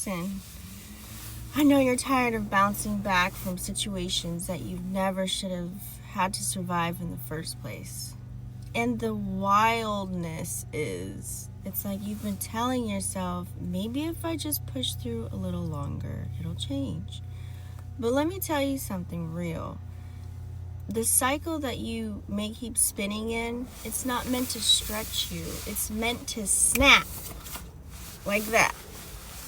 Listen, I know you're tired of bouncing back from situations that you never should have had to survive in the first place. And the wildness is, it's like you've been telling yourself, maybe if I just push through a little longer, it'll change. But let me tell you something real. The cycle that you may keep spinning in, it's not meant to stretch you. It's meant to snap. Like that.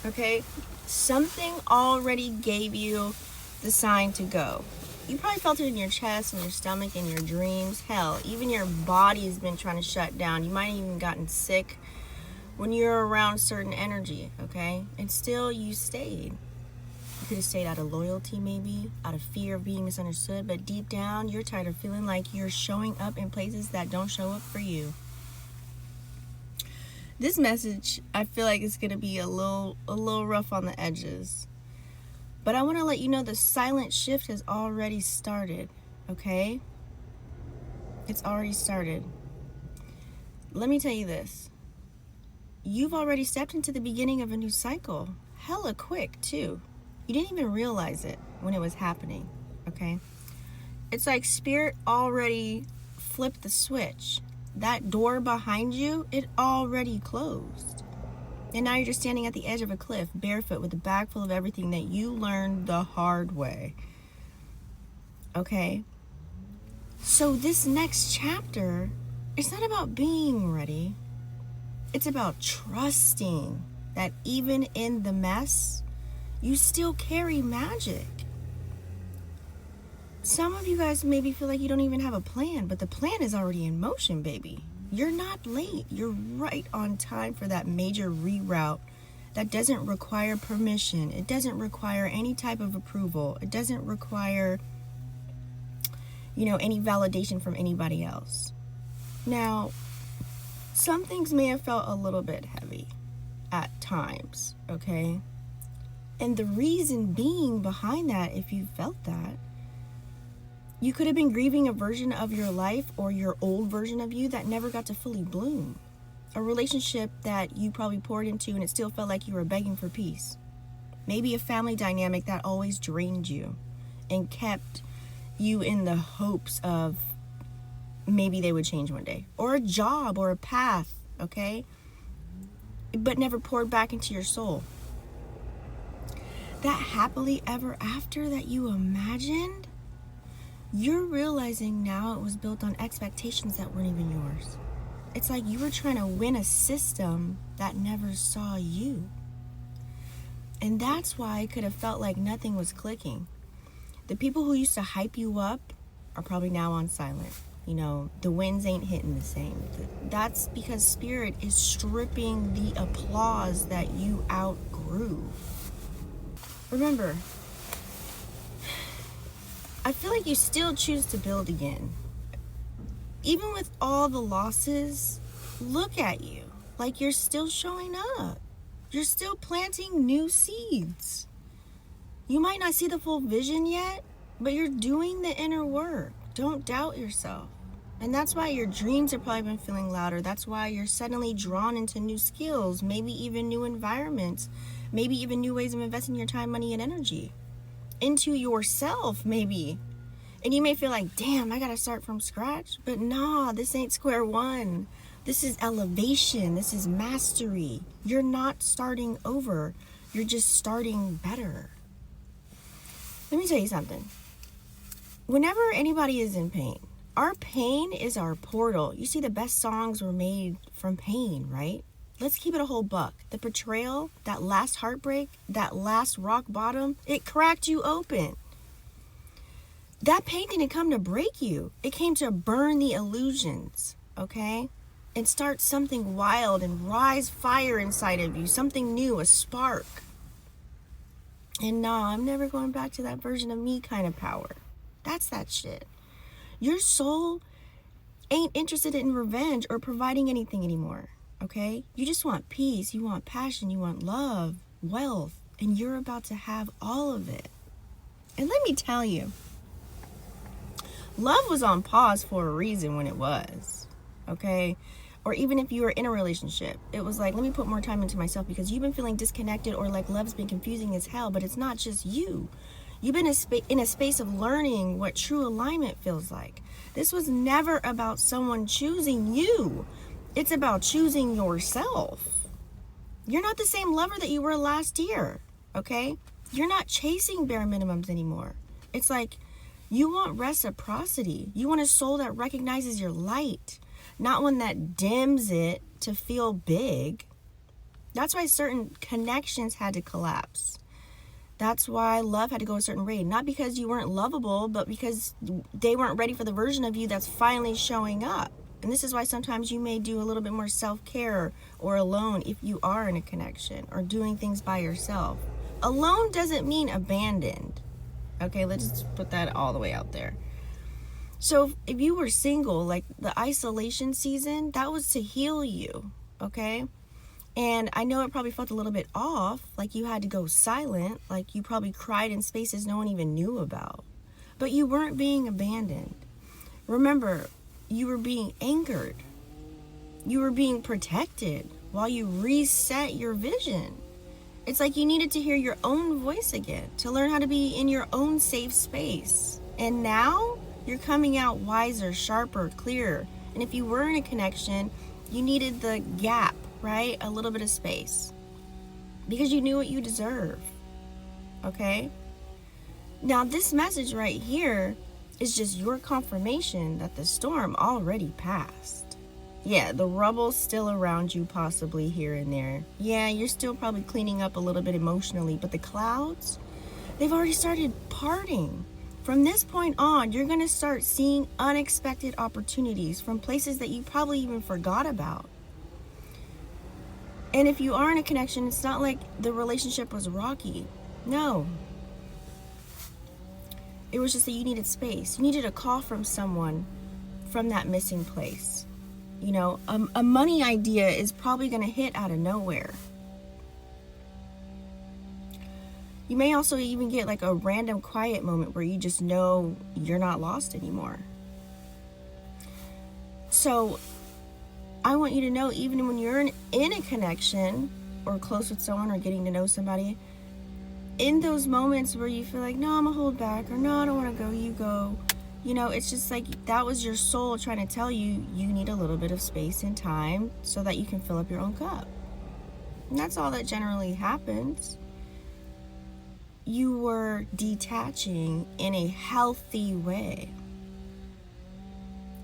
Okay? Something already gave you the sign to go. You probably felt it in your chest and your stomach and your dreams. Hell, even your body's been trying to shut down. You might have even gotten sick when you're around certain energy, okay? And still you stayed. You could have stayed out of loyalty, maybe, out of fear of being misunderstood, but deep down, you're tired of feeling like you're showing up in places that don't show up for you. This message, I feel like it's gonna be a little rough on the edges. But I want to let you know the silent shift has already started, okay? It's already started. Let me tell you this. You've already stepped into the beginning of a new cycle. Hella quick, too. You didn't even realize it when it was happening, okay? It's like Spirit already flipped the switch. That door behind you, it already closed. And now you're just standing at the edge of a cliff, barefoot, with a bag full of everything that you learned the hard way. Okay? So this next chapter, it's not about being ready. It's about trusting that even in the mess, you still carry magic. Some of you guys maybe feel like you don't even have a plan, but the plan is already in motion, baby. You're not late. You're right on time for that major reroute that doesn't require permission. It doesn't require any type of approval. It doesn't require, any validation from anybody else. Now, some things may have felt a little bit heavy at times, okay? And the reason being behind that, if you felt that, you could have been grieving a version of your life or your old version of you that never got to fully bloom. A relationship that you probably poured into and it still felt like you were begging for peace. Maybe a family dynamic that always drained you and kept you in the hopes of maybe they would change one day. Or a job or a path, okay? But never poured back into your soul. That happily ever after that you imagined, you're realizing now it was built on expectations that weren't even yours. It's like you were trying to win a system that never saw you. And that's why it could have felt like nothing was clicking. The people who used to hype you up are probably now on silent. The winds ain't hitting the same. That's because Spirit is stripping the applause that you outgrew. Remember, I feel like you still choose to build again. Even with all the losses, look at you. Like you're still showing up. You're still planting new seeds. You might not see the full vision yet, but you're doing the inner work. Don't doubt yourself. And that's why your dreams have probably been feeling louder. That's why you're suddenly drawn into new skills, maybe even new environments, maybe even new ways of investing your time, money, and energy. Into yourself, maybe. And you may feel like, damn, I gotta start from scratch. But nah, this ain't square one. This is elevation. This is mastery. You're not starting over. You're just starting better. Let me tell you something. Whenever anybody is in pain, our pain is our portal. You see, the best songs were made from pain, right? Let's keep it a whole buck. The betrayal, that last heartbreak, that last rock bottom, it cracked you open. That pain didn't come to break you. It came to burn the illusions, okay? And start something wild and rise fire inside of you, something new, a spark. And no, I'm never going back to that version of me kind of power. That's that shit. Your soul ain't interested in revenge or providing anything anymore. Okay? You just want peace, you want passion, you want love, wealth, and you're about to have all of it. And let me tell you, love was on pause for a reason when it was. Okay? Or even if you were in a relationship, it was like, let me put more time into myself because you've been feeling disconnected, or like love's been confusing as hell. But it's not just you. You've been in a space of learning what true alignment feels like. This was never about someone choosing you. It's about choosing yourself. You're not the same lover that you were last year, okay? You're not chasing bare minimums anymore. It's like you want reciprocity. You want a soul that recognizes your light, not one that dims it to feel big. That's why certain connections had to collapse. That's why love had to go a certain rate. Not because you weren't lovable, but because they weren't ready for the version of you that's finally showing up. And this is why sometimes you may do a little bit more self-care or alone if you are in a connection, or doing things by yourself. Alone doesn't mean abandoned. Okay, let's just put that all the way out there. So if you were single, like the isolation season, that was to heal you, okay? And I know it probably felt a little bit off, like you had to go silent, like you probably cried in spaces no one even knew about. But you weren't being abandoned. Remember, you were being anchored. You were being protected while you reset your vision. It's like you needed to hear your own voice again, to learn how to be in your own safe space. And now you're coming out wiser, sharper, clearer. And if you were in a connection, you needed the gap, right? A little bit of space. Because you knew what you deserve. Okay? Now this message right here is just your confirmation that the storm already passed. Yeah, the rubble's still around you, possibly here and there. Yeah, you're still probably cleaning up a little bit emotionally, but the clouds, they've already started parting. From this point on, you're going to start seeing unexpected opportunities from places that you probably even forgot about. And if you are in a connection, it's not like the relationship was rocky. No. It was just that you needed space. You needed a call from someone from that missing place. You know, a money idea is probably going to hit out of nowhere. You may also even get like a random quiet moment where you just know you're not lost anymore. So I want you to know, even when you're in a connection or close with someone or getting to know somebody, in those moments where you feel like, no, I'm gonna hold back, or no, I don't want to go, you go. You know, it's just like that was your soul trying to tell you you need a little bit of space and time so that you can fill up your own cup. And that's all that generally happens. You were detaching in a healthy way.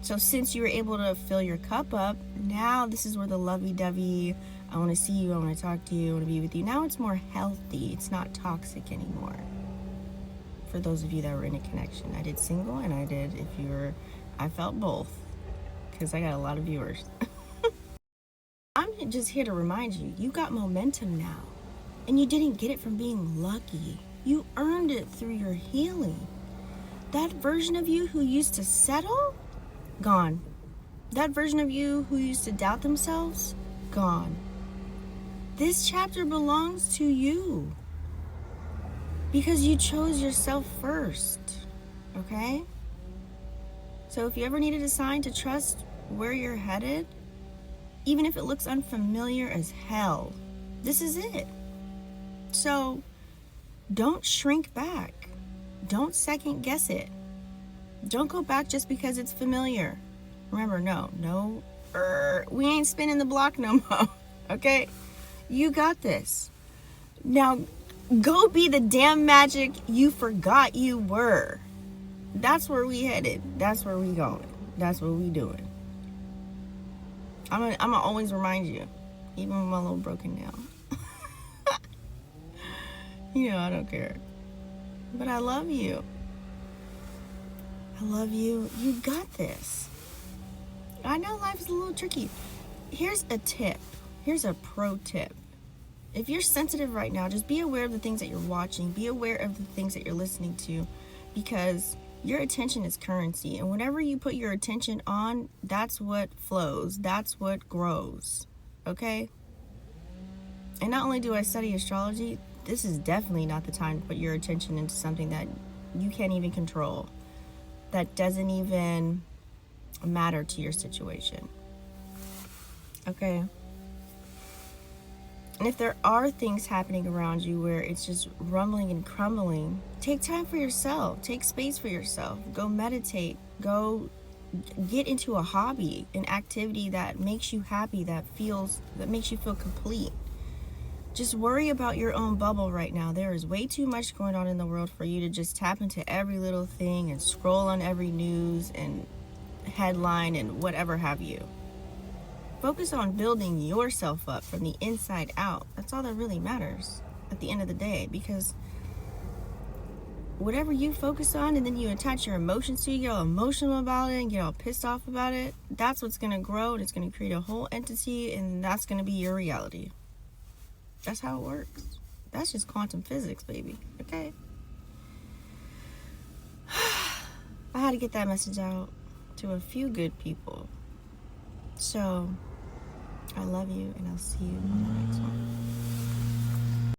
So since you were able to fill your cup up, now this is where the lovey-dovey, I want to see you, I want to talk to you, I want to be with you. Now it's more healthy. It's not toxic anymore. For those of you that were in a connection. I did single and I did if you were, I felt both. Because I got a lot of viewers. I'm just here to remind you, you got momentum now. And you didn't get it from being lucky. You earned it through your healing. That version of you who used to settle, gone. That version of you who used to doubt themselves, gone. This chapter belongs to you because you chose yourself first, okay? So if you ever needed a sign to trust where you're headed, even if it looks unfamiliar as hell, this is it. So don't shrink back. Don't second guess it. Don't go back just because it's familiar. Remember, no, we ain't spinning the block no more, okay? You got this. Now, go be the damn magic you forgot you were. That's where we headed. That's where we going. That's what we doing. I'm gonna always remind you, even when I'm a little broken down. You know, I don't care. But I love you. I love you. You got this. I know life is a little tricky. Here's a tip. Here's a pro tip. If you're sensitive right now, just be aware of the things that you're watching. Be aware of the things that you're listening to, because your attention is currency. And whatever you put your attention on, that's what flows. That's what grows. Okay? And not only do I study astrology, this is definitely not the time to put your attention into something that you can't even control, that doesn't even matter to your situation. Okay? And if there are things happening around you where it's just rumbling and crumbling, take time for yourself. Take space for yourself. Go meditate. Go get into a hobby, an activity that makes you happy, that makes you feel complete. Just worry about your own bubble right now. There is way too much going on in the world for you to just tap into every little thing and scroll on every news and headline and whatever have you. Focus on building yourself up from the inside out. That's all that really matters at the end of the day, because whatever you focus on and then you attach your emotions to, you get all emotional about it and get all pissed off about it, that's what's going to grow, and it's going to create a whole entity, and that's going to be your reality. That's how it works. That's just quantum physics, baby. Okay? I had to get that message out to a few good people. So, I love you, and I'll see you on the next one.